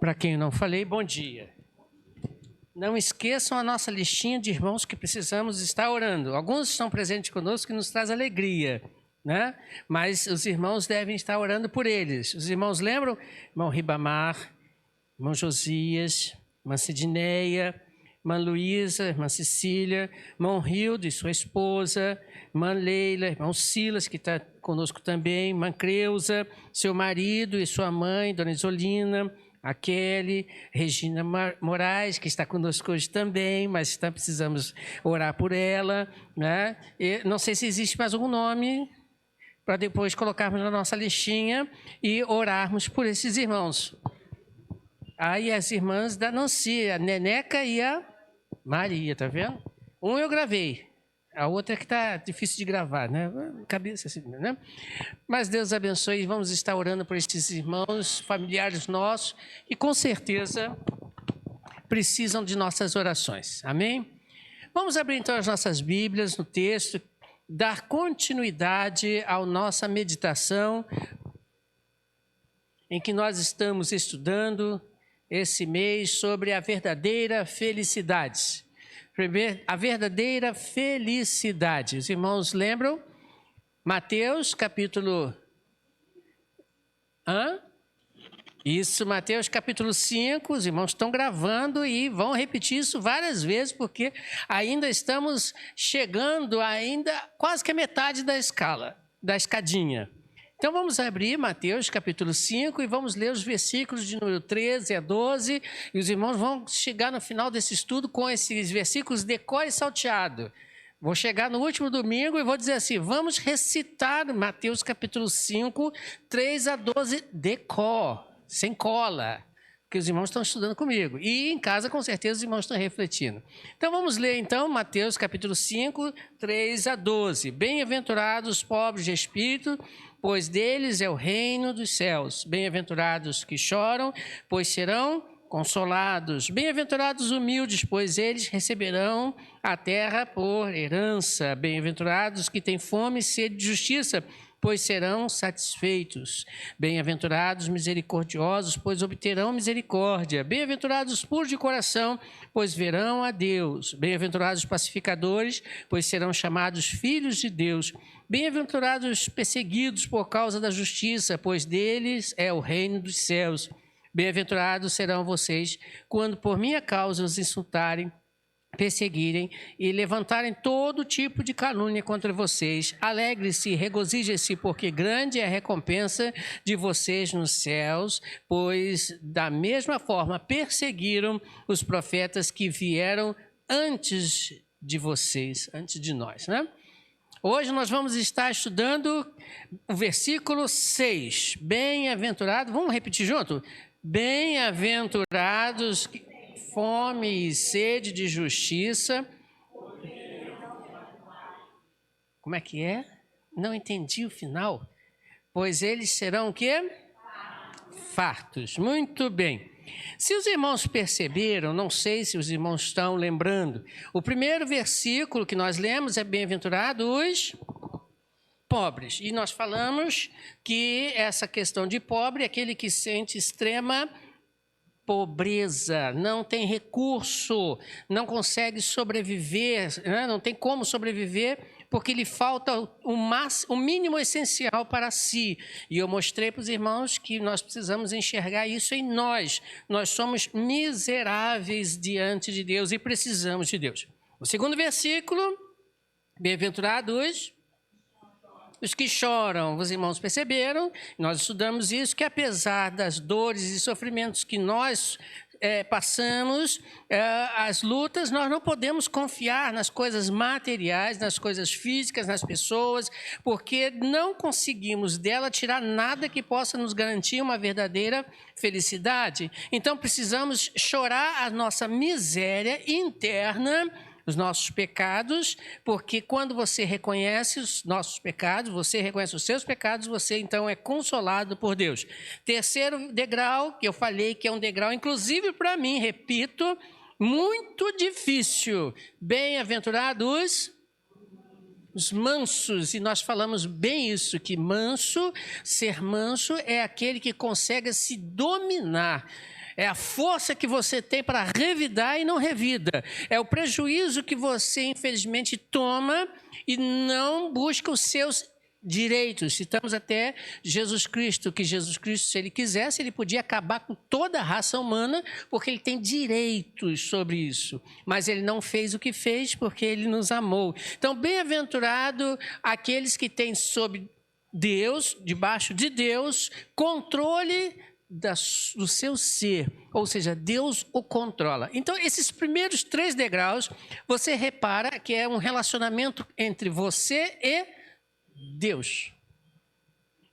Para quem eu não falei, bom dia. Não esqueçam a nossa listinha de irmãos que precisamos estar orando. Alguns estão presentes conosco que nos traz alegria, né? Mas os irmãos devem estar orando por eles. Os irmãos lembram? Irmão Ribamar, irmão Josias, irmã Sidneia, irmã Luísa, irmã Cecília, irmão Hildo e sua esposa, irmã Leila, irmão Silas, que está conosco também, irmã Creuza, seu marido e sua mãe, dona Isolina, a Kelly, Regina Moraes, que está conosco hoje também, mas precisamos orar por ela, né? E não sei se existe mais algum nome para depois colocarmos na nossa listinha e orarmos por esses irmãos. Aí as irmãs da Nancy, a Neneca e a Maria, tá vendo? Um eu gravei, a outra que está difícil de gravar, né? Cabeça assim, né? Mas Deus abençoe e vamos estar orando por estes irmãos, familiares nossos, que com certeza precisam de nossas orações. Amém? Vamos abrir então as nossas Bíblias no texto, dar continuidade à nossa meditação, em que nós estamos estudando esse mês sobre a verdadeira felicidade. A verdadeira felicidade. Os irmãos lembram? Mateus capítulo... Isso, Mateus capítulo 5, os irmãos estão gravando e vão repetir isso várias vezes, porque ainda estamos chegando quase que a metade da escadinha. Então vamos abrir Mateus capítulo 5 e vamos ler os versículos de número 13 a 12, e os irmãos vão chegar no final desse estudo com esses versículos de cor e salteado. Vou chegar no último domingo e vou dizer assim, vamos recitar Mateus capítulo 5, 3 a 12 de cor, sem cola, porque os irmãos estão estudando comigo. E em casa, com certeza, os irmãos estão refletindo. Então vamos ler então Mateus capítulo 5, 3 a 12. Bem-aventurados os pobres de espírito, pois deles é o reino dos céus. Bem-aventurados que choram, pois serão consolados. Bem-aventurados os humildes, pois eles receberão a terra por herança. Bem-aventurados que têm fome e sede de justiça, pois serão satisfeitos. Bem-aventurados misericordiosos, pois obterão misericórdia. Bem-aventurados os puros de coração, pois verão a Deus. Bem-aventurados os pacificadores, pois serão chamados filhos de Deus. Bem-aventurados os perseguidos por causa da justiça, pois deles é o reino dos céus. Bem-aventurados serão vocês quando por minha causa os insultarem, perseguirem e levantarem todo tipo de calúnia contra vocês. Alegre-se e regozijem-se, porque grande é a recompensa de vocês nos céus, pois da mesma forma perseguiram os profetas que vieram antes de vocês, antes de nós, né? Hoje nós vamos estar estudando o versículo 6. Bem-aventurado, vamos repetir junto? Bem-aventurados, fome e sede de justiça. Como é que é? Não entendi o final. Pois eles serão o quê? Fartos. Muito bem. Se os irmãos perceberam, não sei se os irmãos estão lembrando, o primeiro versículo que nós lemos é bem-aventurados os pobres. E nós falamos que essa questão de pobre é aquele que sente extrema pobreza, não tem recurso, não consegue sobreviver, né? Não tem como sobreviver porque lhe falta o mínimo essencial para si. E eu mostrei para os irmãos que nós precisamos enxergar isso em nós. Nós somos miseráveis diante de Deus e precisamos de Deus. O segundo versículo, bem-aventurados os que choram. Os irmãos perceberam, nós estudamos isso, que apesar das dores e sofrimentos que nós passamos, as lutas, nós não podemos confiar nas coisas materiais, nas coisas físicas, nas pessoas, porque não conseguimos dela tirar nada que possa nos garantir uma verdadeira felicidade. Então precisamos chorar a nossa miséria interna, os nossos pecados, porque quando você reconhece os nossos pecados, você reconhece os seus pecados, você então é consolado por Deus. Terceiro degrau, que eu falei que é um degrau, inclusive para mim, repito, muito difícil. Bem-aventurados os mansos, e nós falamos bem isso, que ser manso é aquele que consegue se dominar. É a força que você tem para revidar e não revida. É o prejuízo que você, infelizmente, toma e não busca os seus direitos. Citamos até Jesus Cristo, que Jesus Cristo, se ele quisesse, ele podia acabar com toda a raça humana, porque ele tem direitos sobre isso. Mas ele não fez o que fez, porque ele nos amou. Então, bem-aventurado aqueles que têm sob Deus, debaixo de Deus, controle do seu ser, ou seja, Deus o controla. Então, esses primeiros 3 degraus, você repara que é um relacionamento entre você e Deus,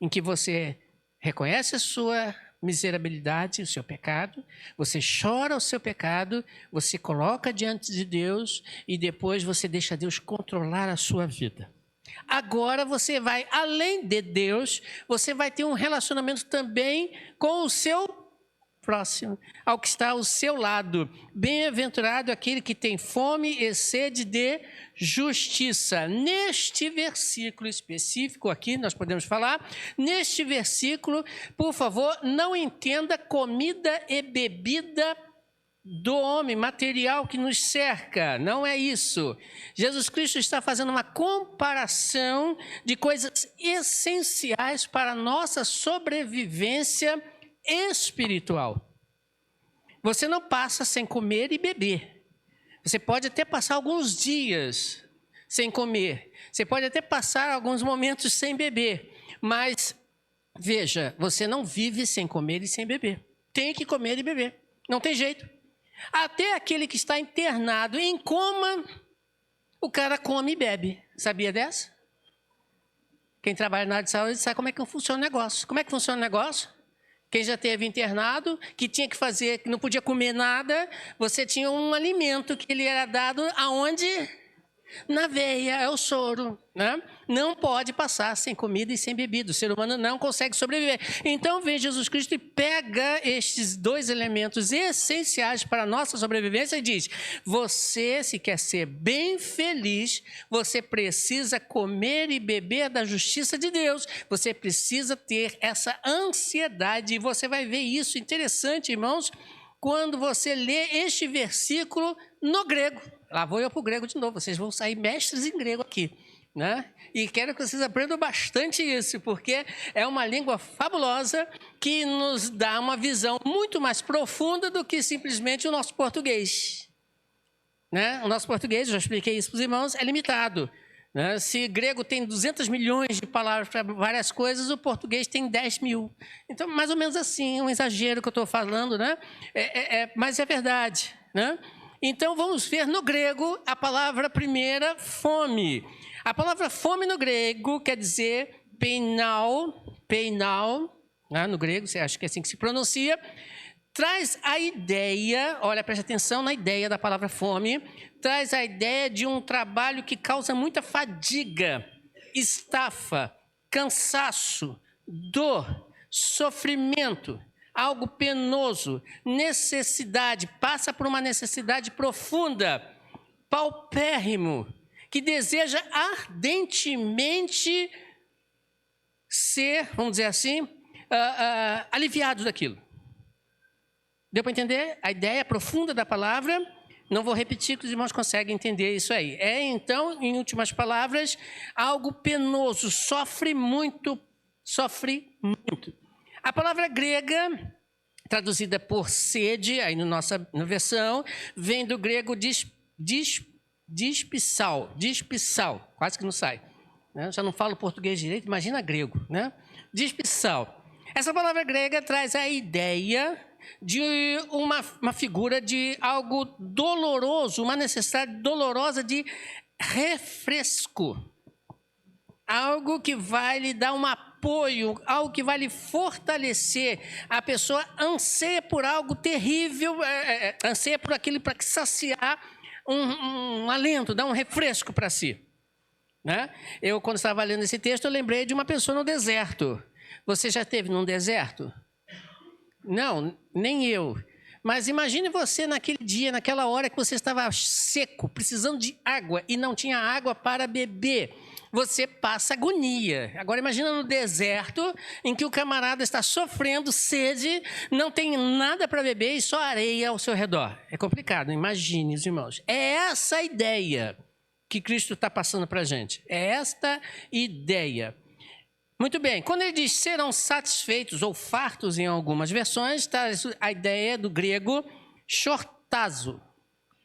em que você reconhece a sua miserabilidade, o seu pecado, você chora o seu pecado, você coloca diante de Deus e depois você deixa Deus controlar a sua vida. Agora você vai, além de Deus, você vai ter um relacionamento também com o seu próximo, ao que está ao seu lado. Bem-aventurado aquele que tem fome e sede de justiça. Neste versículo específico aqui, nós podemos falar, neste versículo, por favor, não entenda comida e bebida do homem, material que nos cerca, não é isso. Jesus Cristo está fazendo uma comparação de coisas essenciais para a nossa sobrevivência espiritual. Você não passa sem comer e beber. Você pode até passar alguns dias sem comer. Você pode até passar alguns momentos sem beber. Mas, veja, você não vive sem comer e sem beber. Tem que comer e beber. Não tem jeito. Até aquele que está internado em coma, o cara come e bebe. Sabia dessa? Quem trabalha na área de saúde sabe como é que funciona o negócio. Como é que funciona o negócio? Quem já teve internado, que tinha que fazer, que não podia comer nada, você tinha um alimento que ele era dado aonde? Na veia, é o soro, né? Não pode passar sem comida e sem bebida. O ser humano não consegue sobreviver. Então vem Jesus Cristo e pega estes 2 elementos essenciais para a nossa sobrevivência e diz: você, se quer ser bem feliz, você precisa comer e beber da justiça de Deus. Você precisa ter essa ansiedade. E você vai ver isso interessante, irmãos, quando você lê este versículo no grego. Lá vou eu para o grego de novo, vocês vão sair mestres em grego aqui, né? E quero que vocês aprendam bastante isso, porque é uma língua fabulosa que nos dá uma visão muito mais profunda do que simplesmente o nosso português, né? O nosso português, eu já expliquei isso para os irmãos, é limitado, né? Se grego tem 200 milhões de palavras para várias coisas, o português tem 10 mil. Então, mais ou menos assim, um exagero que eu estou falando, né? Mas é verdade, né? Então, vamos ver no grego a palavra primeira, fome. A palavra fome no grego quer dizer peinal, né? No grego, você acha que é assim que se pronuncia, traz a ideia, olha, preste atenção na ideia da palavra fome, traz a ideia de um trabalho que causa muita fadiga, estafa, cansaço, dor, sofrimento, algo penoso, necessidade, passa por uma necessidade profunda, paupérrimo, que deseja ardentemente ser, vamos dizer assim, aliviado daquilo. Deu para entender a ideia profunda da palavra? Não vou repetir, que os irmãos conseguem entender isso aí. É, então, em últimas palavras, algo penoso, sofre muito. A palavra grega, traduzida por sede, aí na nossa versão, vem do grego dispissal, quase que não sai. Né? Já não falo português direito, imagina grego, né? Dispissal. Essa palavra grega traz a ideia de uma figura de algo doloroso, uma necessidade dolorosa de refresco. Algo que vai lhe dar um apoio, algo que vai lhe fortalecer. A pessoa anseia por algo terrível, anseia por aquilo para saciar um alento, dar um refresco para si. Né? Eu, quando estava lendo esse texto, eu lembrei de uma pessoa no deserto. Você já esteve num deserto? Não, nem eu. Mas imagine você naquele dia, naquela hora que você estava seco, precisando de água e não tinha água para beber. você passa agonia. Agora imagina no deserto, em que o camarada está sofrendo sede, não tem nada para beber e só areia ao seu redor. É complicado, imagine, os irmãos. É essa a ideia que Cristo está passando para a gente. É esta ideia. Muito bem, quando ele diz serão satisfeitos ou fartos em algumas versões, está a ideia do grego chortazo.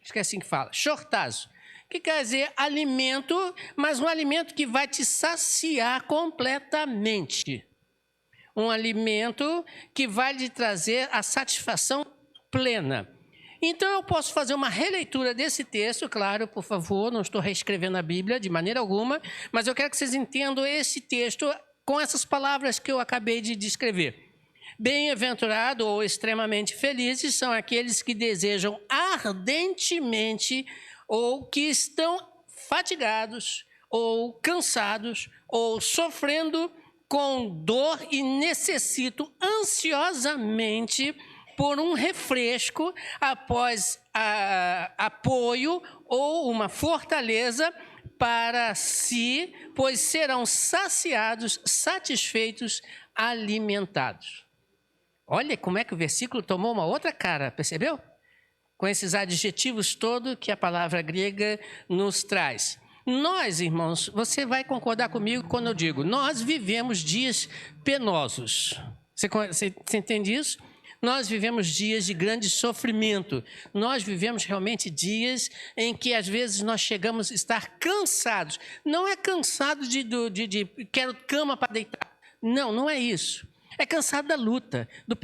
Acho que é assim que fala, chortazo. Que quer dizer alimento, mas um alimento que vai te saciar completamente. Um alimento que vai lhe trazer a satisfação plena. Então eu posso fazer uma releitura desse texto, claro, por favor, não estou reescrevendo a Bíblia de maneira alguma, mas eu quero que vocês entendam esse texto com essas palavras que eu acabei de descrever. Bem-aventurado ou extremamente felizes são aqueles que desejam ardentemente ou que estão fatigados ou cansados ou sofrendo com dor e necessitam ansiosamente por um refresco após apoio ou uma fortaleza para si, pois serão saciados, satisfeitos, alimentados. Olha como é que o versículo tomou uma outra cara, percebeu? Com esses adjetivos todos que a palavra grega nos traz. Nós, irmãos, você vai concordar comigo quando eu digo, nós vivemos dias penosos. Você entende isso? Nós vivemos dias de grande sofrimento. Nós vivemos realmente dias em que, às vezes, nós chegamos a estar cansados. Não é cansado de quero cama para deitar. Não, não é isso. É cansado da luta, do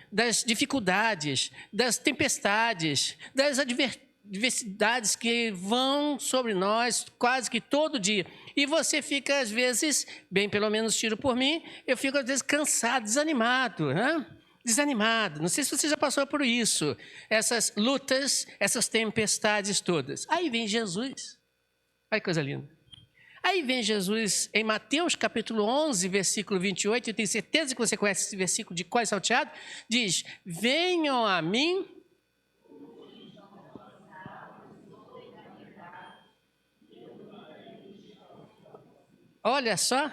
das dificuldades, das tempestades, das adversidades que vão sobre nós quase que todo dia. E você fica, às vezes, bem, pelo menos tiro por mim, eu fico, às vezes, cansado, desanimado, né? Desanimado. Não sei se você já passou por isso. Essas lutas, essas tempestades todas. Aí vem Jesus. Olha que coisa linda. Aí vem Jesus em Mateus capítulo 11, versículo 28. Eu tenho certeza que você conhece esse versículo de cor e salteado. Diz, venham a mim. Olha só.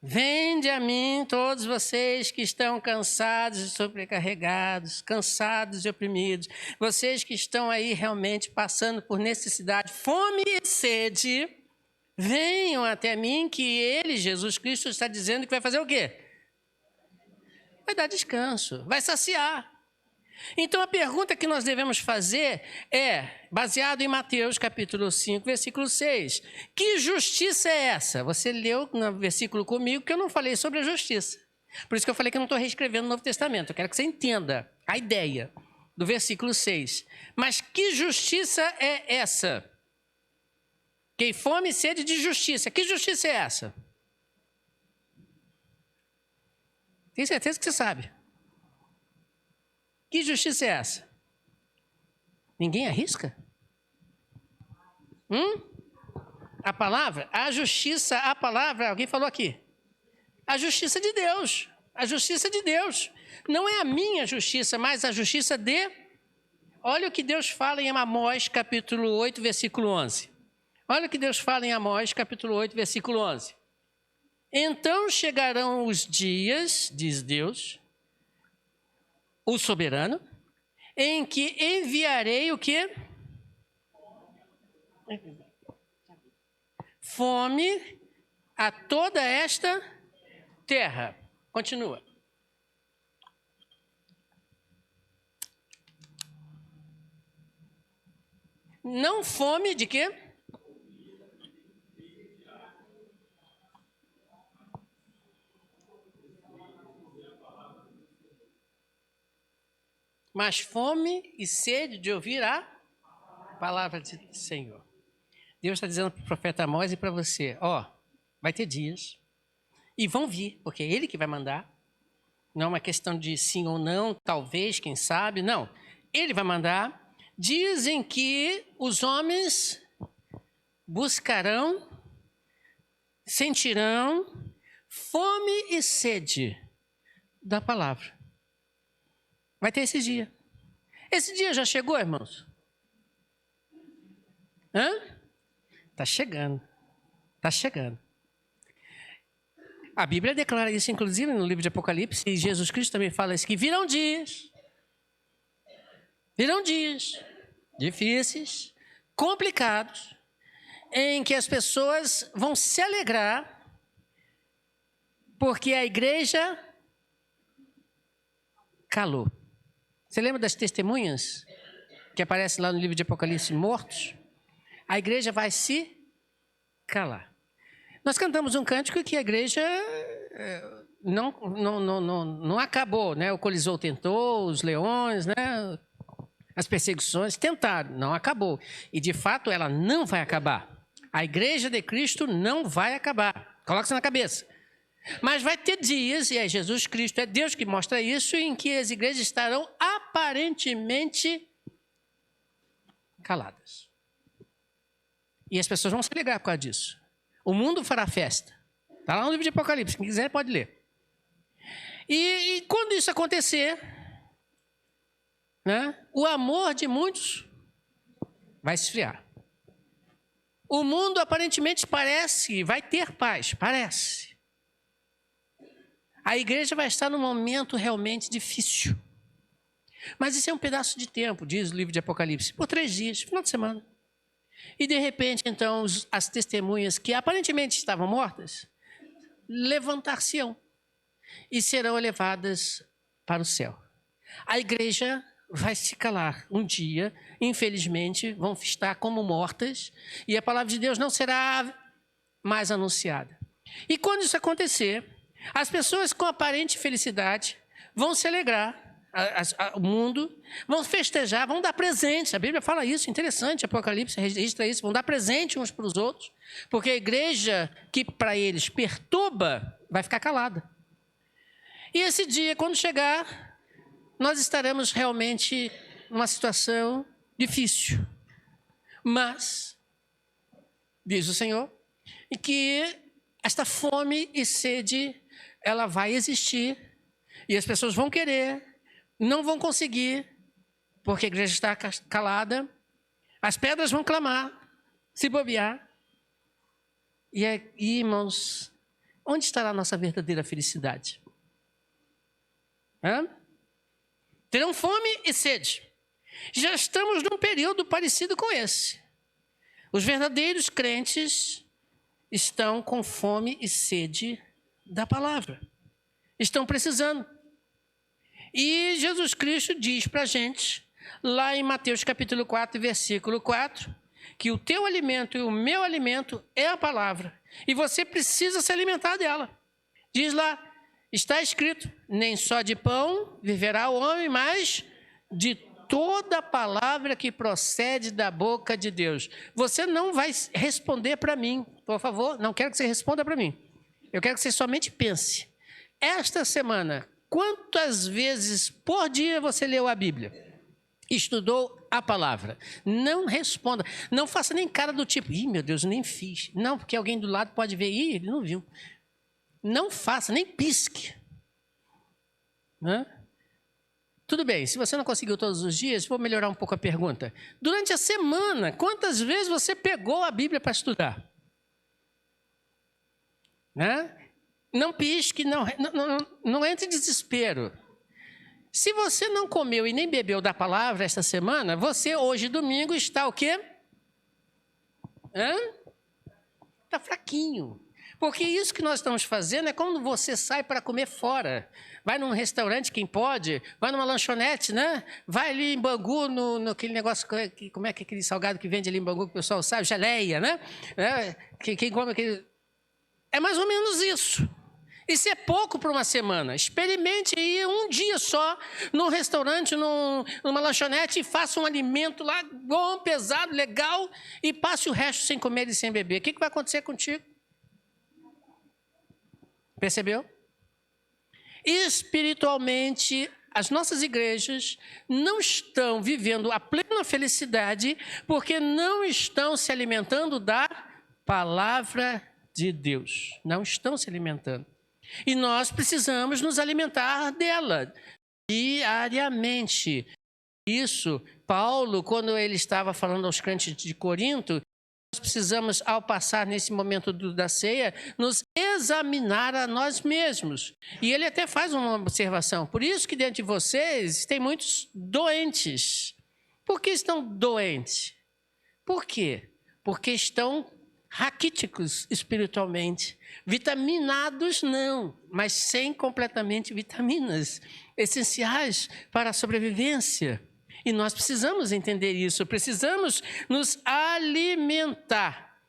Vinde a mim todos vocês que estão cansados e sobrecarregados, cansados e oprimidos. Vocês que estão aí realmente passando por necessidade, fome e sede, venham até mim que ele, Jesus Cristo, está dizendo que vai fazer o quê? Vai dar descanso, vai saciar. Então a pergunta que nós devemos fazer é, baseado em Mateus capítulo 5, versículo 6. Que justiça é essa? Você leu no versículo comigo que eu não falei sobre a justiça. Por isso que eu falei que eu não estou reescrevendo o Novo Testamento. Eu quero que você entenda a ideia do versículo 6. Mas que justiça é essa? Quem fome e sede de justiça. Que justiça é essa? Tenho certeza que você sabe. Que justiça é essa? Ninguém arrisca? A palavra? A justiça, a palavra, alguém falou aqui. A justiça de Deus. A justiça de Deus. Não é a minha justiça, mas a justiça de... Olha o que Deus fala em Amós, capítulo 8, versículo 11. Olha o que Deus fala em Amós, capítulo 8, versículo 11. Então chegarão os dias, diz Deus, o soberano, em que enviarei o quê? Fome a toda esta terra. Continua. Não fome de quê? Mas fome e sede de ouvir a palavra do Senhor. Deus está dizendo para o profeta Amós e para você, vai ter dias, e vão vir, porque é Ele que vai mandar. Não é uma questão de sim ou não, talvez, quem sabe, não. Ele vai mandar. Dizem que os homens buscarão, sentirão fome e sede da palavra. Vai ter esse dia. Esse dia já chegou, irmãos? Está chegando. Está chegando. A Bíblia declara isso, inclusive, no livro de Apocalipse, e Jesus Cristo também fala isso, que virão dias difíceis, complicados, em que as pessoas vão se alegrar, porque a igreja calou. Você lembra das testemunhas que aparecem lá no livro de Apocalipse, mortos? A igreja vai se calar. Nós cantamos um cântico que a igreja não acabou, né? O Coliseu tentou, os leões, né? As perseguições tentaram, não acabou. E de fato ela não vai acabar. A igreja de Cristo não vai acabar. Coloca isso na cabeça. Mas vai ter dias, e é Jesus Cristo, é Deus que mostra isso, em que as igrejas estarão aparentemente caladas. E as pessoas vão se alegrar por causa disso. O mundo fará festa. Está lá no livro de Apocalipse, quem quiser pode ler. E quando isso acontecer, né, o amor de muitos vai esfriar. O mundo aparentemente vai ter paz, parece. A igreja vai estar num momento realmente difícil. Mas isso é um pedaço de tempo, diz o livro de Apocalipse, por 3 dias, final de semana. E de repente, então, as testemunhas que aparentemente estavam mortas, levantar-se-ão e serão elevadas para o céu. A igreja vai se calar um dia, infelizmente, vão estar como mortas, e a palavra de Deus não será mais anunciada. E quando isso acontecer, as pessoas com aparente felicidade vão se alegrar, o mundo, vão festejar, vão dar presentes. A Bíblia fala isso, interessante, Apocalipse registra isso, vão dar presente uns para os outros, porque a igreja que para eles perturba, vai ficar calada. E esse dia, quando chegar, nós estaremos realmente numa situação difícil. Mas, diz o Senhor, e que esta fome e sede, ela vai existir, e as pessoas vão querer, não vão conseguir, porque a igreja está calada, as pedras vão clamar, se bobear. E irmãos, onde estará a nossa verdadeira felicidade? Terão fome e sede. Já estamos num período parecido com esse. Os verdadeiros crentes estão com fome e sede da palavra. Estão precisando. E Jesus Cristo diz para a gente, lá em Mateus capítulo 4, versículo 4, que o teu alimento e o meu alimento é a palavra. E você precisa se alimentar dela. Diz lá, está escrito, nem só de pão viverá o homem, mas de toda palavra que procede da boca de Deus. Você não vai responder para mim, por favor, não quero que você responda para mim. Eu quero que você somente pense. Esta semana, quantas vezes por dia você leu a Bíblia? Estudou a palavra? Não responda. Não faça nem cara do tipo, ih, meu Deus, nem fiz. Não, porque alguém do lado pode ver, ih, ele não viu. Não faça, nem pisque. Tudo bem, se você não conseguiu todos os dias, vou melhorar um pouco a pergunta. Durante a semana, quantas vezes você pegou a Bíblia para estudar? Não pisque, não entre em desespero. Se você não comeu e nem bebeu da palavra esta semana, você hoje, domingo, está o quê? Está fraquinho. Porque isso que nós estamos fazendo é quando você sai para comer fora. Vai num restaurante, quem pode, vai numa lanchonete, né? Vai ali em Bangu, naquele negócio, como é que é aquele salgado que vende ali em Bangu, que o pessoal sabe, geleia, né? Quem come aquele... É mais ou menos isso. Isso é pouco para uma semana. Experimente ir um dia só num restaurante, numa lanchonete e faça um alimento lá bom, pesado, legal e passe o resto sem comer e sem beber. O que vai acontecer contigo? Percebeu? Espiritualmente, as nossas igrejas não estão vivendo a plena felicidade porque não estão se alimentando da palavra de Deus. Não estão se alimentando. E nós precisamos nos alimentar dela diariamente. Isso, Paulo, quando ele estava falando aos crentes de Corinto, nós precisamos, ao passar nesse momento da ceia, nos examinar a nós mesmos. E ele até faz uma observação. Por isso que dentro de vocês tem muitos doentes. Por que estão doentes? Por quê? Porque estão raquíticos espiritualmente. Vitaminados não, mas sem completamente vitaminas essenciais para a sobrevivência. E nós precisamos entender isso, precisamos nos alimentar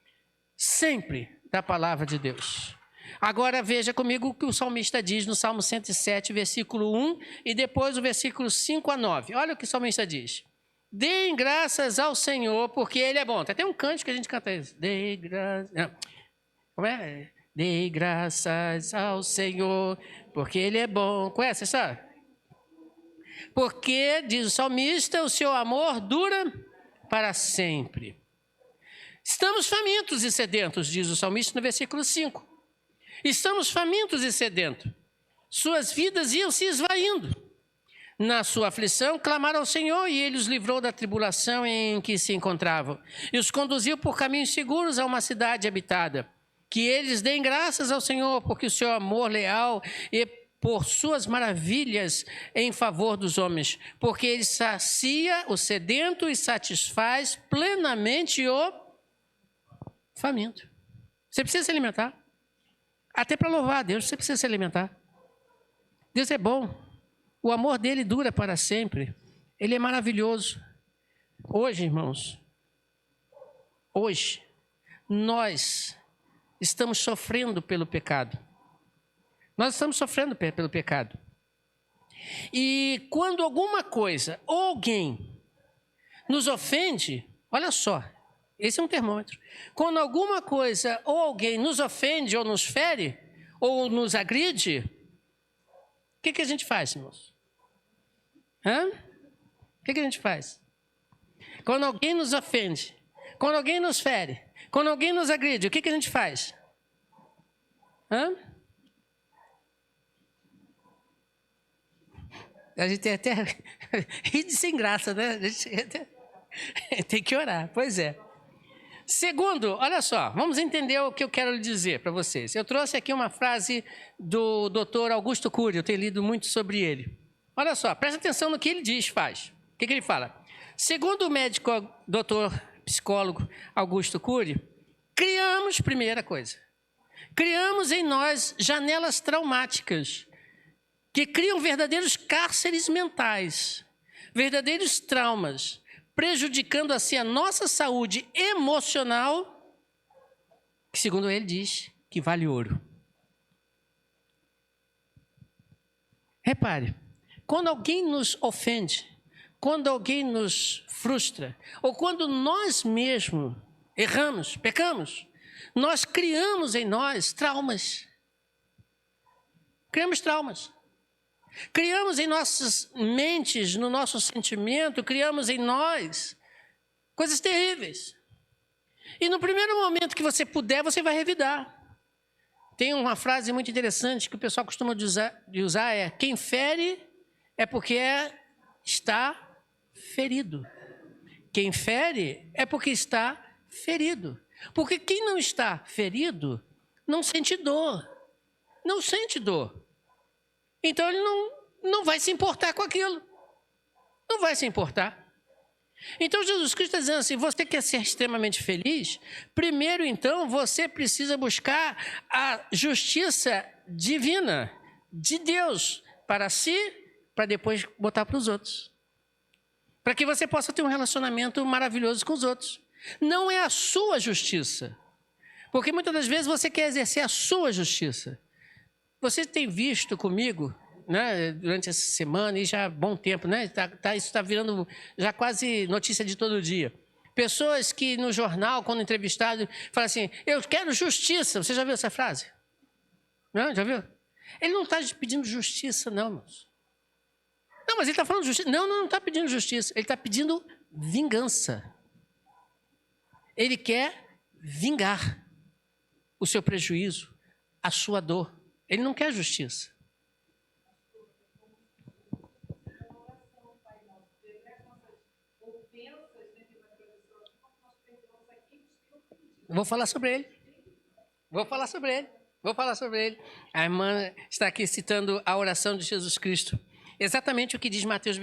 sempre da palavra de Deus. Agora veja comigo o que o salmista diz no Salmo 107, versículo 1 e depois o versículo 5 a 9. Olha o que o salmista diz. Deem graças ao Senhor, porque Ele é bom. Tem até um cântico que a gente canta isso. Dei graças... Como é? Dei graças ao Senhor, porque Ele é bom. Conhece essa história? Porque, diz o salmista, o seu amor dura para sempre. Estamos famintos e sedentos, diz o salmista no versículo 5. Estamos famintos e sedentos. Suas vidas iam se esvaindo. Na sua aflição, clamaram ao Senhor e Ele os livrou da tribulação em que se encontravam. E os conduziu por caminhos seguros a uma cidade habitada. Que eles deem graças ao Senhor, porque o seu amor leal e por suas maravilhas em favor dos homens, porque Ele sacia o sedento e satisfaz plenamente o faminto. Você precisa se alimentar. Até para louvar a Deus, você precisa se alimentar. Deus é bom. O amor dele dura para sempre. Ele é maravilhoso. Hoje, irmãos, hoje, nós estamos sofrendo pelo pecado. Nós estamos sofrendo pelo pecado. E quando alguma coisa ou alguém nos ofende, olha só, esse é um termômetro. Quando alguma coisa ou alguém nos ofende ou nos fere, ou nos agride, o que a gente faz, irmãos? O que a gente faz? Quando alguém nos ofende, quando alguém nos fere, quando alguém nos agride, o que a gente faz? A gente tem até ri de sem graça, né? A gente tem que orar, pois é. Segundo, olha só, vamos entender o que eu quero lhe dizer para vocês. Eu trouxe aqui uma frase do Dr. Augusto Cury, eu tenho lido muito sobre ele. Olha só, presta atenção no que ele diz, faz. O que ele fala? Segundo o médico, doutor psicólogo Augusto Cury, primeira coisa, criamos em nós janelas traumáticas que criam verdadeiros cárceres mentais, verdadeiros traumas, prejudicando assim a nossa saúde emocional, que segundo ele diz, que vale ouro. Repare, quando alguém nos ofende, quando alguém nos frustra, ou quando nós mesmos erramos, pecamos, nós criamos em nós traumas. Criamos traumas. Criamos em nossas mentes, no nosso sentimento, criamos em nós coisas terríveis. E no primeiro momento que você puder, você vai revidar. Tem uma frase muito interessante que o pessoal costuma usar é: quem fere é porque está ferido. Quem fere é porque está ferido. Porque quem não está ferido não sente dor. Não sente dor. Então ele não vai se importar com aquilo. Não vai se importar. Então Jesus Cristo está dizendo assim: você quer ser extremamente feliz? Primeiro então você precisa buscar a justiça divina de Deus para si, para depois botar para os outros. Para que você possa ter um relacionamento maravilhoso com os outros. Não é a sua justiça. Porque muitas das vezes você quer exercer a sua justiça. Você tem visto comigo, né, durante essa semana e já há bom tempo, né? Isso está virando já quase notícia de todo dia. Pessoas que no jornal, quando entrevistado, falam assim: eu quero justiça. Você já viu essa frase? Não, já viu? Ele não está pedindo justiça, não, irmãos. Não, mas ele está falando justiça. Não está pedindo justiça. Ele está pedindo vingança. Ele quer vingar o seu prejuízo, a sua dor. Ele não quer justiça. Vou falar sobre ele. A irmã está aqui citando a oração de Jesus Cristo. Exatamente o que diz Mateus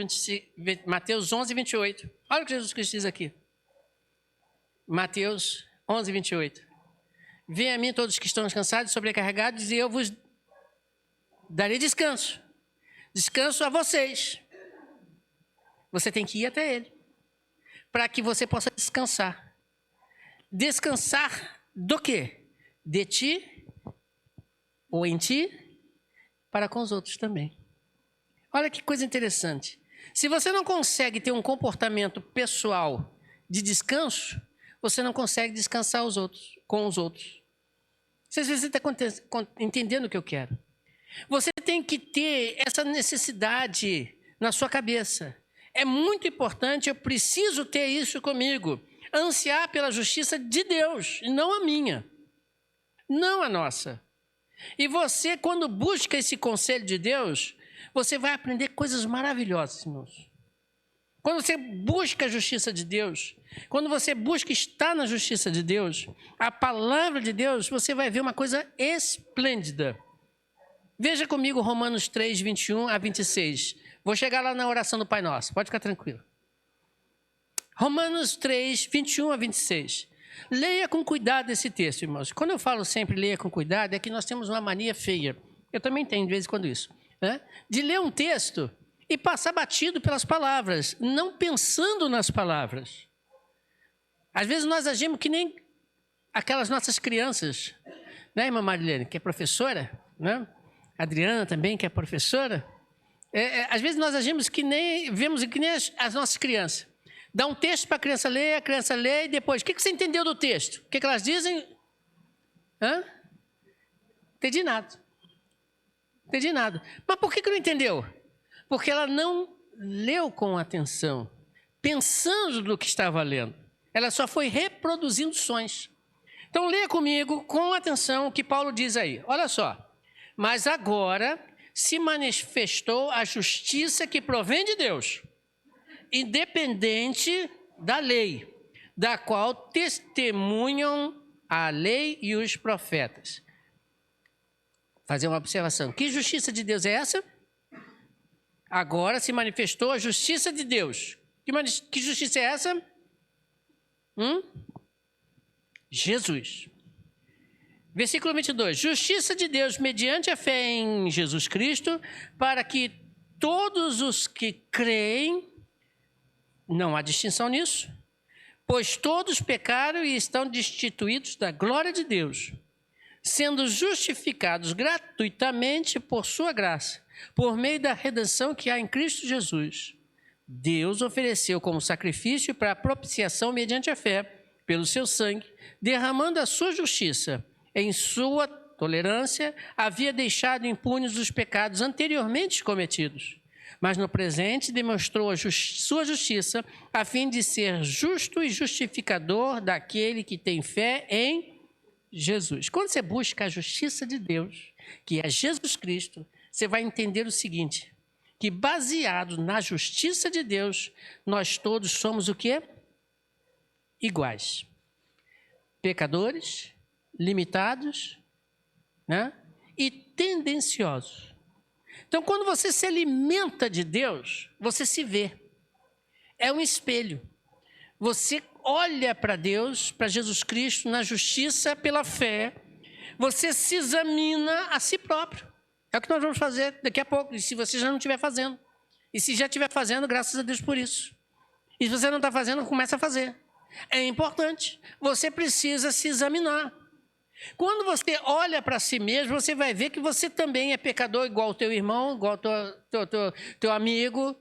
11, 28. Olha o que Jesus Cristo diz aqui. Mateus 11, 28. Venham a mim todos que estão cansados e sobrecarregados e eu vos darei descanso. Descanso a vocês. Você tem que ir até ele, para que você possa descansar. Descansar do quê? De ti, ou em ti, para com os outros também. Olha que coisa interessante. Se você não consegue ter um comportamento pessoal de descanso, você não consegue descansar com os outros. Você está entendendo o que eu quero? Você tem que ter essa necessidade na sua cabeça. É muito importante, eu preciso ter isso comigo. Ansiar pela justiça de Deus, e não a minha. Não a nossa. E você, quando busca esse conselho de Deus, você vai aprender coisas maravilhosas, irmãos. Quando você busca a justiça de Deus, quando você busca estar na justiça de Deus, a palavra de Deus, você vai ver uma coisa esplêndida. Veja comigo Romanos 3, 21 a 26. Vou chegar lá na oração do Pai Nosso, pode ficar tranquilo. Romanos 3, 21 a 26. Leia com cuidado esse texto, irmãos. Quando eu falo sempre leia com cuidado, é que nós temos uma mania feia. Eu também tenho de vez em quando isso. Né? De ler um texto e passar batido pelas palavras, não pensando nas palavras. Às vezes nós agimos que nem aquelas nossas crianças. Né, irmã Marilene, que é professora, né? Adriana também, que é professora. Às vezes nós agimos que nem, vemos que nem as nossas crianças. Dá um texto para a criança lê e depois, o que você entendeu do texto? O que elas dizem? Entendi nada. Mas por que não entendeu? Porque ela não leu com atenção, pensando no que estava lendo. Ela só foi reproduzindo sons. Então leia comigo com atenção o que Paulo diz aí. Olha só. Mas agora se manifestou a justiça que provém de Deus, independente da lei, da qual testemunham a lei e os profetas. Fazer uma observação. Que justiça de Deus é essa? Agora se manifestou a justiça de Deus. Que justiça é essa? Jesus. Versículo 22. Justiça de Deus mediante a fé em Jesus Cristo, para que todos os que creem, não há distinção nisso, pois todos pecaram e estão destituídos da glória de Deus, sendo justificados gratuitamente por sua graça, por meio da redenção que há em Cristo Jesus. Deus ofereceu como sacrifício para a propiciação mediante a fé, pelo seu sangue, derramando a sua justiça. Em sua tolerância, havia deixado impunes os pecados anteriormente cometidos, mas no presente demonstrou sua justiça, a fim de ser justo e justificador daquele que tem fé em Jesus. Quando você busca a justiça de Deus, que é Jesus Cristo, você vai entender o seguinte, que baseado na justiça de Deus, nós todos somos o quê? Iguais. Pecadores, limitados, né? E tendenciosos. Então, quando você se alimenta de Deus, você se vê. É um espelho. Você olha para Deus, para Jesus Cristo, na justiça pela fé. Você se examina a si próprio. É o que nós vamos fazer daqui a pouco. E se você já não estiver fazendo. E se já estiver fazendo, graças a Deus por isso. E se você não está fazendo, começa a fazer. É importante. Você precisa se examinar. Quando você olha para si mesmo, você vai ver que você também é pecador, igual o teu irmão, igual o teu amigo,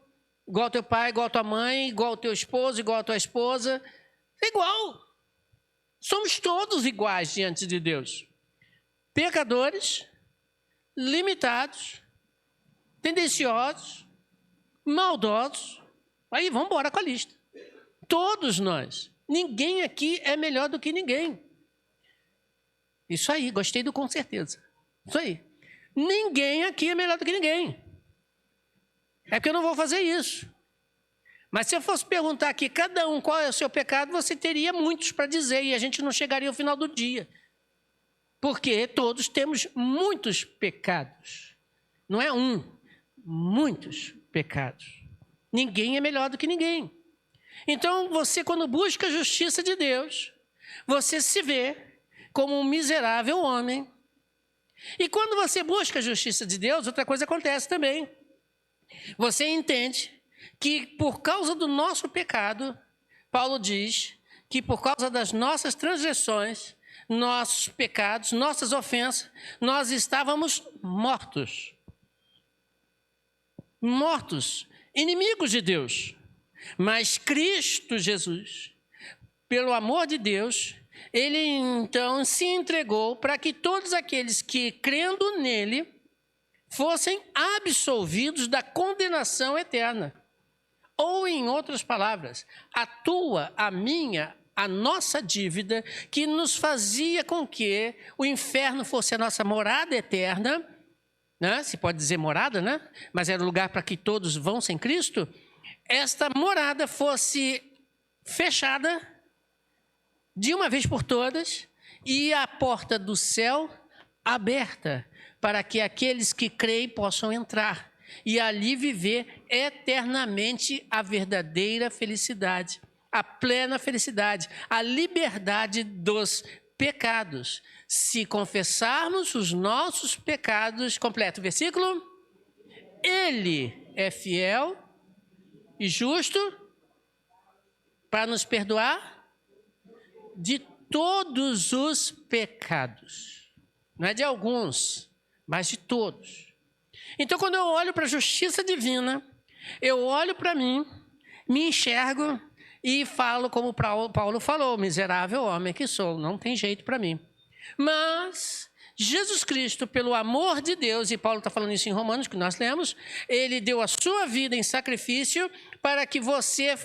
igual o teu pai, igual a tua mãe, igual o teu esposo, igual a tua esposa. É igual. Somos todos iguais diante de Deus. Pecadores, limitados, tendenciosos, maldosos. Aí, vamos embora com a lista. Todos nós. Ninguém aqui é melhor do que ninguém. Isso aí, gostei do com certeza. Isso aí. Ninguém aqui é melhor do que ninguém. É porque eu não vou fazer isso. Mas se eu fosse perguntar aqui, cada um qual é o seu pecado, você teria muitos para dizer e a gente não chegaria ao final do dia. Porque todos temos muitos pecados. Não é um, muitos pecados. Ninguém é melhor do que ninguém. Então, você, quando busca a justiça de Deus, você se vê como um miserável homem. E quando você busca a justiça de Deus, outra coisa acontece também. Você entende que por causa do nosso pecado, Paulo diz que por causa das nossas transgressões, nossos pecados, nossas ofensas, nós estávamos mortos. Mortos, inimigos de Deus. Mas Cristo Jesus, pelo amor de Deus, ele então se entregou para que todos aqueles que, crendo nele, fossem absolvidos da condenação eterna. Ou, em outras palavras, a tua, a minha, a nossa dívida, que nos fazia com que o inferno fosse a nossa morada eterna, né? Se pode dizer morada, né? Mas era o lugar para que todos vão sem Cristo. Esta morada fosse fechada de uma vez por todas e a porta do céu aberta para que aqueles que creem possam entrar e ali viver eternamente a verdadeira felicidade, a plena felicidade, a liberdade dos pecados. Se confessarmos os nossos pecados, completo o versículo, ele é fiel e justo para nos perdoar de todos os pecados. Não é de alguns, mas de todos. Então, quando eu olho para a justiça divina, eu olho para mim, me enxergo e falo como Paulo falou, miserável homem que sou, não tem jeito para mim. Mas Jesus Cristo, pelo amor de Deus, e Paulo está falando isso em Romanos, que nós lemos, ele deu a sua vida em sacrifício para que você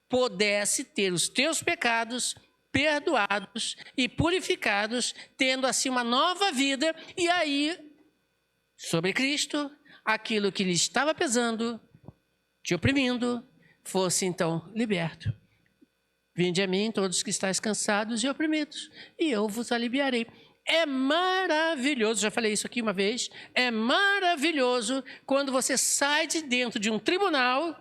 pudesse ter os teus pecados perdoados e purificados, tendo assim uma nova vida, e aí, sobre Cristo, aquilo que lhe estava pesando, te oprimindo, fosse então liberto. Vinde a mim todos que estáis cansados e oprimidos, e eu vos aliviarei. É maravilhoso, já falei isso aqui uma vez, é maravilhoso quando você sai de dentro de um tribunal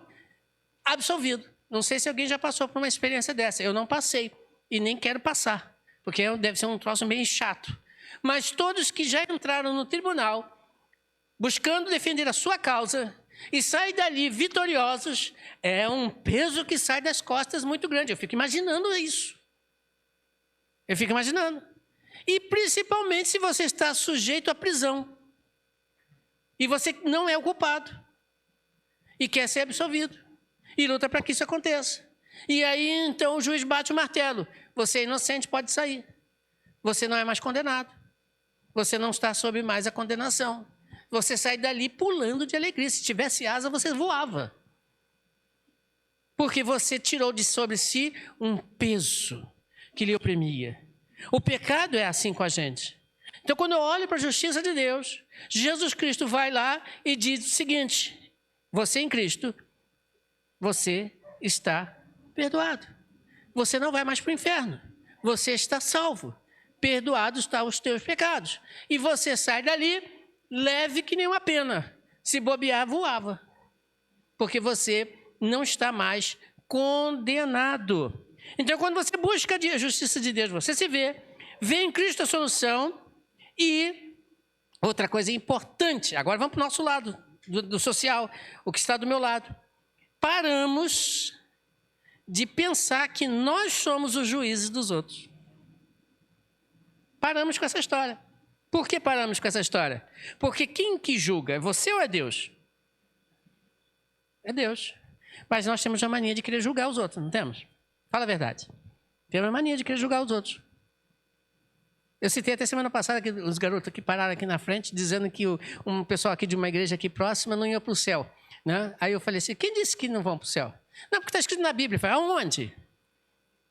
absolvido. Não sei se alguém já passou por uma experiência dessa, eu não passei e nem quero passar, porque deve ser um troço meio chato. Mas todos que já entraram no tribunal, buscando defender a sua causa e saem dali vitoriosos, é um peso que sai das costas muito grande. Eu fico imaginando isso. Eu fico imaginando. E principalmente se você está sujeito à prisão e você não é o culpado e quer ser absolvido e luta para que isso aconteça. E aí então o juiz bate o martelo. Você é inocente, pode sair. Você não é mais condenado. Você não está sob mais a condenação. Você sai dali pulando de alegria. Se tivesse asa, você voava. Porque você tirou de sobre si um peso que lhe oprimia. O pecado é assim com a gente. Então, quando eu olho para a justiça de Deus, Jesus Cristo vai lá e diz o seguinte: você em Cristo, você está perdoado. Você não vai mais para o inferno. Você está salvo. Perdoados estão os teus pecados. E você sai dali leve que nem uma pena. Se bobear, voava. Porque você não está mais condenado. Então, quando você busca a justiça de Deus, você se vê em Cristo a solução. E outra coisa importante, agora vamos para o nosso lado, do social, o que está do meu lado. Paramos de pensar que nós somos os juízes dos outros. Paramos com essa história. Por que paramos com essa história? Porque quem que julga? É você ou é Deus? É Deus. Mas nós temos a mania de querer julgar os outros, não temos? Fala a verdade. Temos a mania de querer julgar os outros. Eu citei até semana passada que os garotos que pararam aqui na frente, dizendo que um pessoal aqui de uma igreja aqui próxima não ia para o céu. Né? Aí eu falei assim, quem disse que não vão para o céu? Não, porque está escrito na Bíblia. Eu falei, aonde?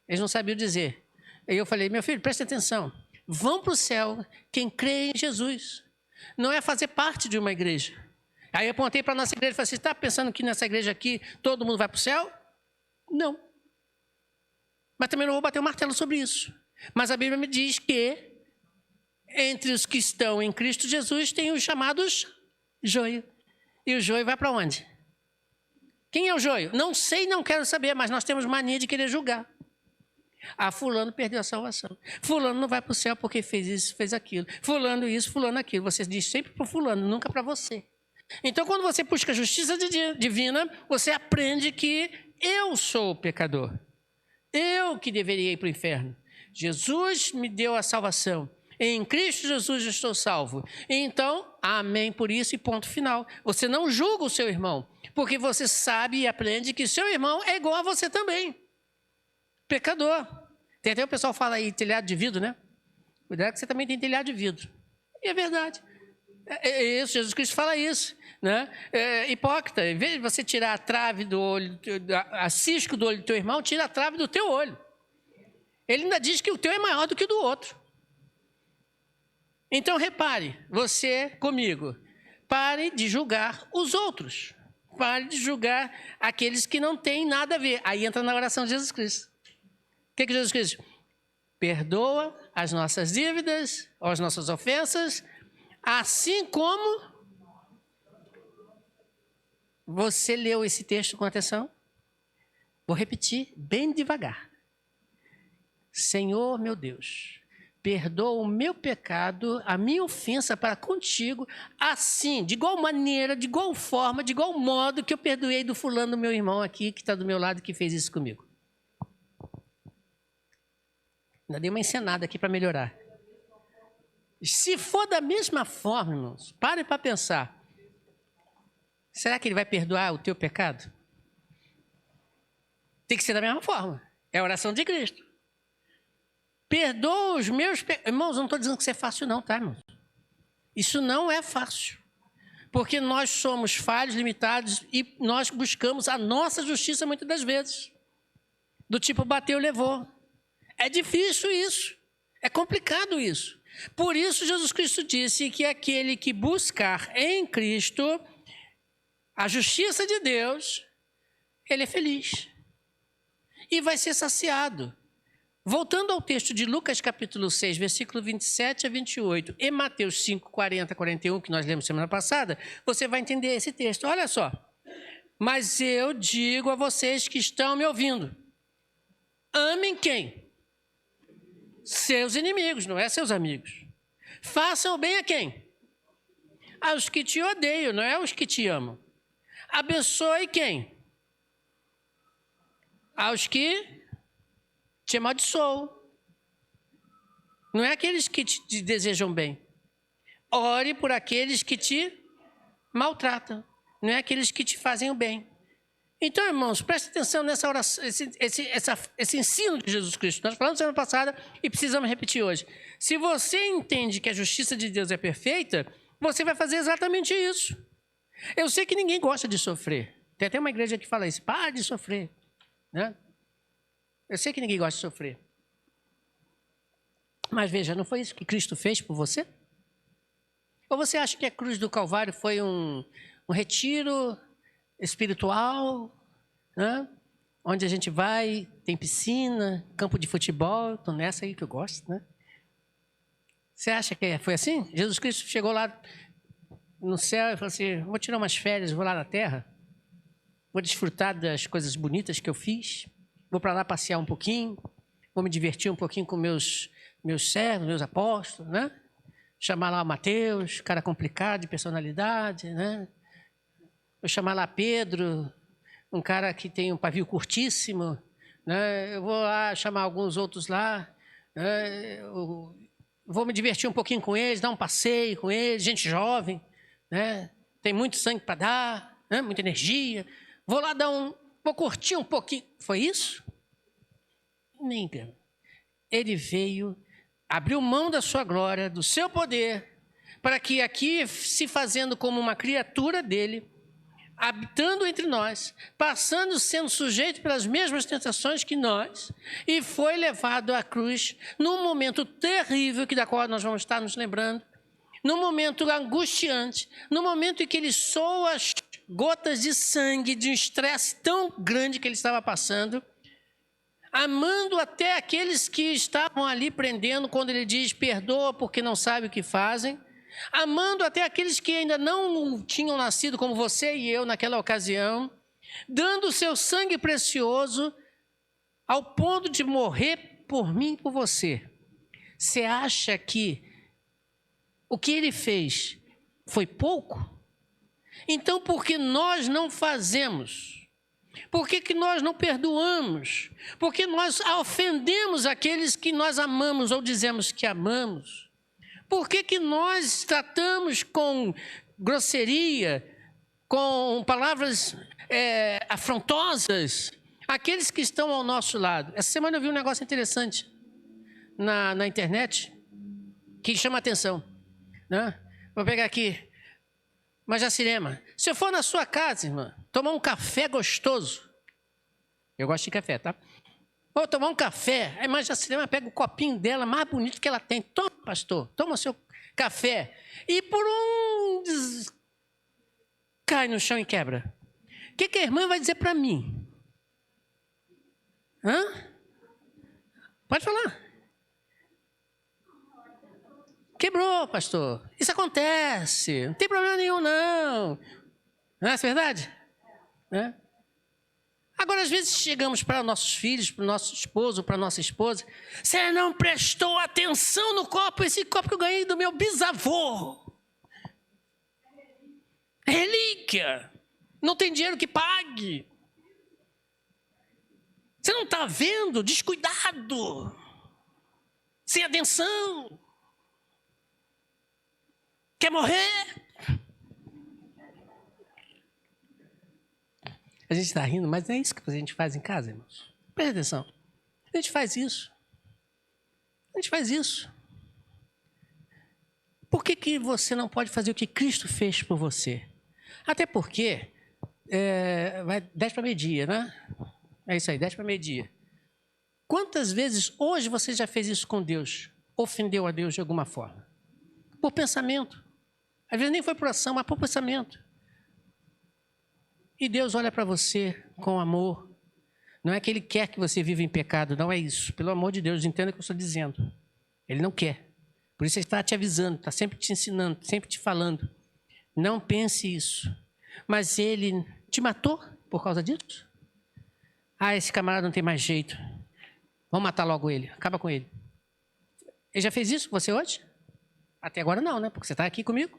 Eles não sabiam dizer. Aí eu falei, meu filho, presta atenção. Vão para o céu quem crê em Jesus. Não é fazer parte de uma igreja. Aí eu apontei para a nossa igreja e falei assim, está pensando que nessa igreja aqui todo mundo vai para o céu? Não. Mas também não vou bater o martelo sobre isso. Mas a Bíblia me diz que entre os que estão em Cristo Jesus tem os chamados joio. E o joio vai para onde? Quem é o joio? Não sei, não quero saber, mas nós temos mania de querer julgar. Ah, fulano perdeu a salvação. Fulano não vai para o céu porque fez isso, fez aquilo. Fulano isso, fulano aquilo. Você diz sempre para o fulano, nunca para você. Então, quando você busca a justiça divina, você aprende que eu sou o pecador. Eu que deveria ir para o inferno. Jesus me deu a salvação. Em Cristo Jesus eu estou salvo. Então, amém por isso e ponto final. Você não julga o seu irmão, porque você sabe e aprende que seu irmão é igual a você também. Pecador. Tem até o pessoal fala aí, telhado de vidro, né? Cuidado que você também tem telhado de vidro. E é verdade. É isso, Jesus Cristo fala isso, né? Hipócrita, em vez de você tirar a trave do olho, a cisco do olho do teu irmão, tira a trave do teu olho. Ele ainda diz que o teu é maior do que o do outro. Então repare, você comigo, pare de julgar os outros. Pare de julgar aqueles que não têm nada a ver. Aí entra na oração de Jesus Cristo. O que Jesus Cristo diz? Perdoa as nossas dívidas, as nossas ofensas, assim como... Você leu esse texto com atenção? Vou repetir bem devagar. Senhor, meu Deus, perdoa o meu pecado, a minha ofensa para contigo, assim, de igual maneira, de igual forma, de igual modo que eu perdoei do fulano, meu irmão aqui, que está do meu lado, que fez isso comigo. Ainda dei uma encenada aqui para melhorar. Se for da mesma forma, irmãos, pare para pensar. Será que ele vai perdoar o teu pecado? Tem que ser da mesma forma. É a oração de Cristo. Perdoa os meus pecados. Irmãos, eu não estou dizendo que isso é fácil não, tá, irmãos? Isso não é fácil. Porque nós somos falhos, limitados e nós buscamos a nossa justiça muitas das vezes. Do tipo, bateu, levou. É difícil isso. É complicado isso. Por isso, Jesus Cristo disse que aquele que buscar em Cristo a justiça de Deus, ele é feliz. E vai ser saciado. Voltando ao texto de Lucas capítulo 6, versículo 27 a 28, e Mateus 5, 40 a 41, que nós lemos semana passada, você vai entender esse texto. Olha só. Mas eu digo a vocês que estão me ouvindo. Amem quem? Seus inimigos, não é seus amigos. Façam o bem a quem? Aos que te odeiam, não é aos que te amam. Abençoe quem? Aos que te amaldiçoam. Não é aqueles que te desejam bem. Ore por aqueles que te maltratam. Não é aqueles que te fazem o bem. Então, irmãos, preste atenção nessa oração, esse ensino de Jesus Cristo. Nós falamos semana passada e precisamos repetir hoje. Se você entende que a justiça de Deus é perfeita, você vai fazer exatamente isso. Eu sei que ninguém gosta de sofrer. Tem até uma igreja que fala isso, para de sofrer. Né? Eu sei que ninguém gosta de sofrer. Mas veja, não foi isso que Cristo fez por você? Ou você acha que a cruz do Calvário foi um retiro espiritual, né? Onde a gente vai, tem piscina, campo de futebol, estou nessa aí que eu gosto, né? Você acha que foi assim? Jesus Cristo chegou lá no céu e falou assim, vou tirar umas férias, vou lá na terra, vou desfrutar das coisas bonitas que eu fiz, vou para lá passear um pouquinho, vou me divertir um pouquinho com meus servos, meus apóstolos, né? Chamar lá o Mateus, cara complicado de personalidade, né? Vou chamar lá Pedro, um cara que tem um pavio curtíssimo, né? Eu vou lá chamar alguns outros lá, né? Eu vou me divertir um pouquinho com eles, dar um passeio com eles, gente jovem, né? Tem muito sangue para dar, né? Muita energia. Vou lá vou curtir um pouquinho. Foi isso? Nem engano. Ele veio, abriu mão da sua glória, do seu poder, para que aqui, se fazendo como uma criatura dele, habitando entre nós, passando, sendo sujeito pelas mesmas tentações que nós, e foi levado à cruz num momento terrível, da qual nós vamos estar nos lembrando, num momento angustiante, num momento em que ele soa gotas de sangue, de um estresse tão grande que ele estava passando, amando até aqueles que estavam ali prendendo, quando ele diz, perdoa porque não sabe o que fazem, amando até aqueles que ainda não tinham nascido como você e eu naquela ocasião, dando o seu sangue precioso ao ponto de morrer por mim e por você. Você acha que o que ele fez foi pouco? Então, por que nós não fazemos? Por que nós não perdoamos? Por que nós ofendemos aqueles que nós amamos ou dizemos que amamos? Por que nós tratamos com grosseria, com palavras afrontosas, aqueles que estão ao nosso lado? Essa semana eu vi um negócio interessante na internet que chama a atenção, né? Vou pegar aqui. Mas Jacirema, se eu for na sua casa, irmã, tomar um café gostoso, eu gosto de café, tá? Vou tomar um café, a irmã Jacirema pega o copinho dela, mais bonito que ela tem. Toma, pastor, toma o seu café. E por cai no chão e quebra. O que a irmã vai dizer para mim? Pode falar. Quebrou, pastor. Isso acontece. Não tem problema nenhum, não. Não é verdade? É. Agora, às vezes, chegamos para nossos filhos, para o nosso esposo, para a nossa esposa. Você não prestou atenção no copo. Esse copo que eu ganhei do meu bisavô. Relíquia. Não tem dinheiro que pague. Você não está vendo? Descuidado. Sem atenção. Quer morrer? A gente está rindo, mas não é isso que a gente faz em casa, irmãos. Presta atenção. A gente faz isso. A gente faz isso. Por que você não pode fazer o que Cristo fez por você? Até porque, vai 10 para meio-dia, né? É isso aí, 10 para meio-dia. Quantas vezes hoje você já fez isso com Deus? Ofendeu a Deus de alguma forma? Por pensamento. Às vezes nem foi por ação, mas por pensamento. E Deus olha para você com amor. Não é que Ele quer que você viva em pecado, não é isso. Pelo amor de Deus, entenda o que eu estou dizendo. Ele não quer. Por isso Ele está te avisando, está sempre te ensinando, sempre te falando. Não pense isso. Mas Ele te matou por causa disso? Esse camarada não tem mais jeito. Vamos matar logo ele, acaba com ele. Ele já fez isso com você hoje? Até agora não, né? Porque você está aqui comigo.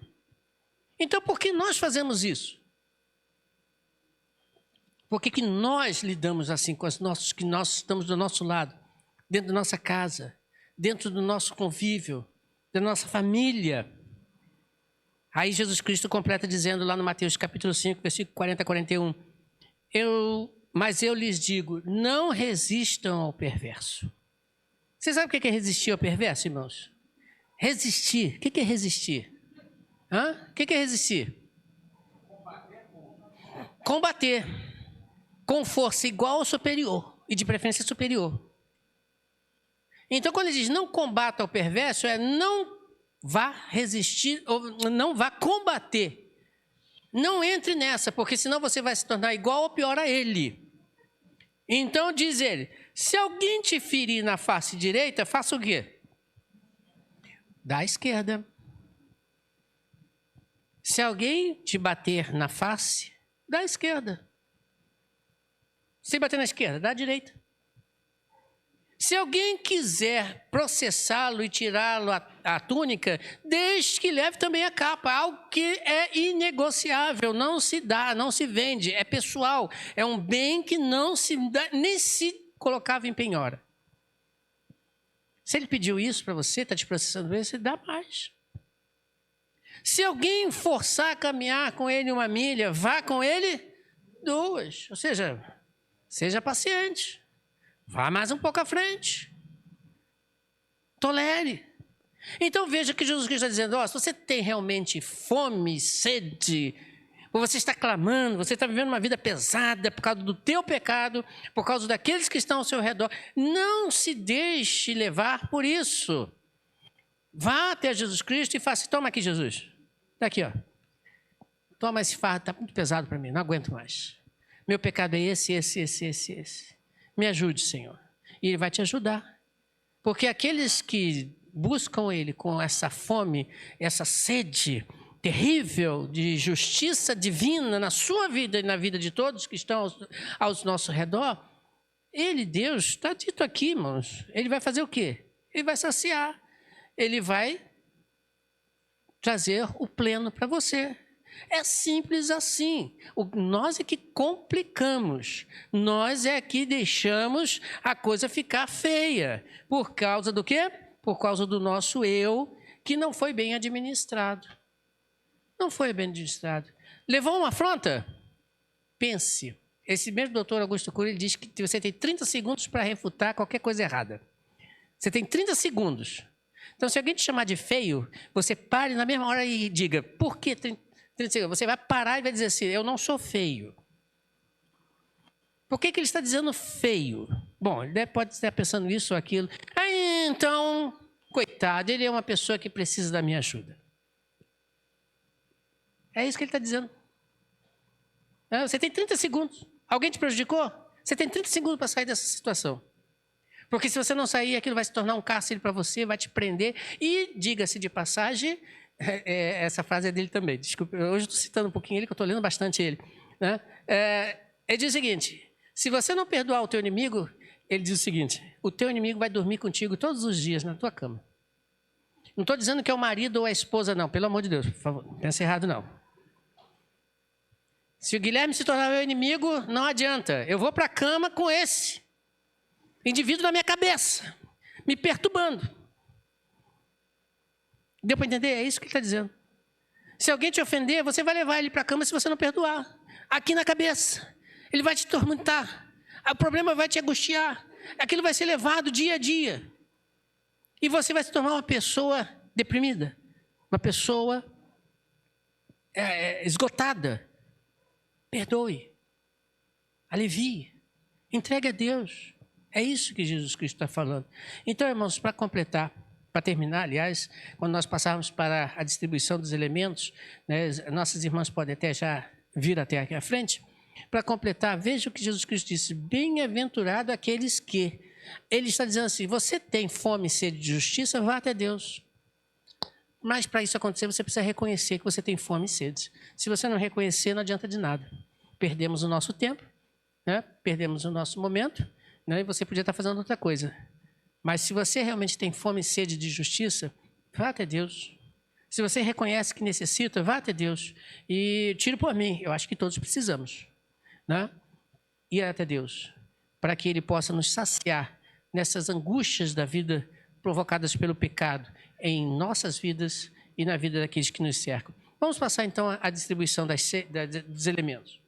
Então, por que nós fazemos isso? Por que nós lidamos assim com os nossos, que nós estamos do nosso lado, dentro da nossa casa, dentro do nosso convívio, da nossa família? Aí Jesus Cristo completa dizendo lá no Mateus capítulo 5, versículo 40 a 41, mas eu lhes digo, não resistam ao perverso. Você sabe o que é resistir ao perverso, irmãos? Resistir. O que é resistir? O que é resistir? Combater. Com força igual ou superior. E de preferência superior. Então, quando ele diz não combata o perverso, não vá resistir, ou não vá combater. Não entre nessa, porque senão você vai se tornar igual ou pior a ele. Então, diz ele, se alguém te ferir na face direita, faça o quê? Dá à esquerda. Se alguém te bater na face, dá à esquerda. Se bater na esquerda, dá à direita. Se alguém quiser processá-lo e tirá-lo a túnica, deixe que leve também a capa. Algo que é inegociável, não se dá, não se vende, é pessoal. É um bem que não se dá, nem se colocava em penhora. Se ele pediu isso para você, está te processando isso, dá mais. Se alguém forçar a caminhar com ele 1 milha, vá com ele 2. Ou seja, seja paciente. Vá mais um pouco à frente. Tolere. Então veja que Jesus Cristo está dizendo, se você tem realmente fome, sede, ou você está clamando, você está vivendo uma vida pesada por causa do teu pecado, por causa daqueles que estão ao seu redor, não se deixe levar por isso. Vá até Jesus Cristo e faça, toma aqui Jesus. Está aqui, toma esse fardo, está muito pesado para mim, não aguento mais. Meu pecado é esse. Me ajude, Senhor. E Ele vai te ajudar. Porque aqueles que buscam Ele com essa fome, essa sede terrível de justiça divina na sua vida e na vida de todos que estão ao nosso redor, Ele, Deus, está dito aqui, irmãos, Ele vai fazer o quê? Ele vai saciar. Ele vai trazer o pleno para você. É simples assim. Nós é que complicamos. Nós é que deixamos a coisa ficar feia. Por causa do quê? Por causa do nosso eu, que não foi bem administrado. Não foi bem administrado. Levou uma afronta? Pense. Esse mesmo doutor Augusto Cury, ele diz que você tem 30 segundos para refutar qualquer coisa errada. Você tem 30 segundos. Então, se alguém te chamar de feio, você pare na mesma hora e diga, por que 30 segundos? Você vai parar e vai dizer assim, eu não sou feio. Por que ele está dizendo feio? Bom, ele pode estar pensando isso ou aquilo. Então, coitado, ele é uma pessoa que precisa da minha ajuda. É isso que ele está dizendo. Você tem 30 segundos. Alguém te prejudicou? Você tem 30 segundos para sair dessa situação. Porque se você não sair, aquilo vai se tornar um cárcere para você, vai te prender. E, diga-se de passagem, essa frase é dele também. Desculpa, hoje estou citando um pouquinho ele, que eu estou lendo bastante ele. Né? Ele diz o seguinte, se você não perdoar o teu inimigo, ele diz o seguinte, o teu inimigo vai dormir contigo todos os dias na tua cama. Não estou dizendo que é o marido ou a esposa, não. Pelo amor de Deus, por favor, não pense errado, não. Se o Guilherme se tornar meu inimigo, não adianta. Eu vou para a cama com esse indivíduo na minha cabeça, me perturbando. Deu para entender? É isso que ele está dizendo. Se alguém te ofender, você vai levar ele para a cama se você não perdoar. Aqui na cabeça. Ele vai te tormentar. O problema vai te angustiar. Aquilo vai ser levado dia a dia. E você vai se tornar uma pessoa deprimida. Uma pessoa esgotada. Perdoe. Alivie. Entregue a Deus. É isso que Jesus Cristo está falando. Então, irmãos, para completar, para terminar, aliás, quando nós passarmos para a distribuição dos elementos, né, nossas irmãs podem até já vir até aqui à frente. Para completar, veja o que Jesus Cristo disse. Bem-aventurado aqueles que... Ele está dizendo assim, você tem fome e sede de justiça, vá até Deus. Mas para isso acontecer, você precisa reconhecer que você tem fome e sede. Se você não reconhecer, não adianta de nada. Perdemos o nosso tempo, né? Perdemos o nosso momento, e você podia estar fazendo outra coisa. Mas se você realmente tem fome e sede de justiça, vá até Deus. Se você reconhece que necessita, vá até Deus. E tire por mim, eu acho que todos precisamos. Né? Ir até Deus, para que Ele possa nos saciar nessas angústias da vida provocadas pelo pecado em nossas vidas e na vida daqueles que nos cercam. Vamos passar então à distribuição dos elementos.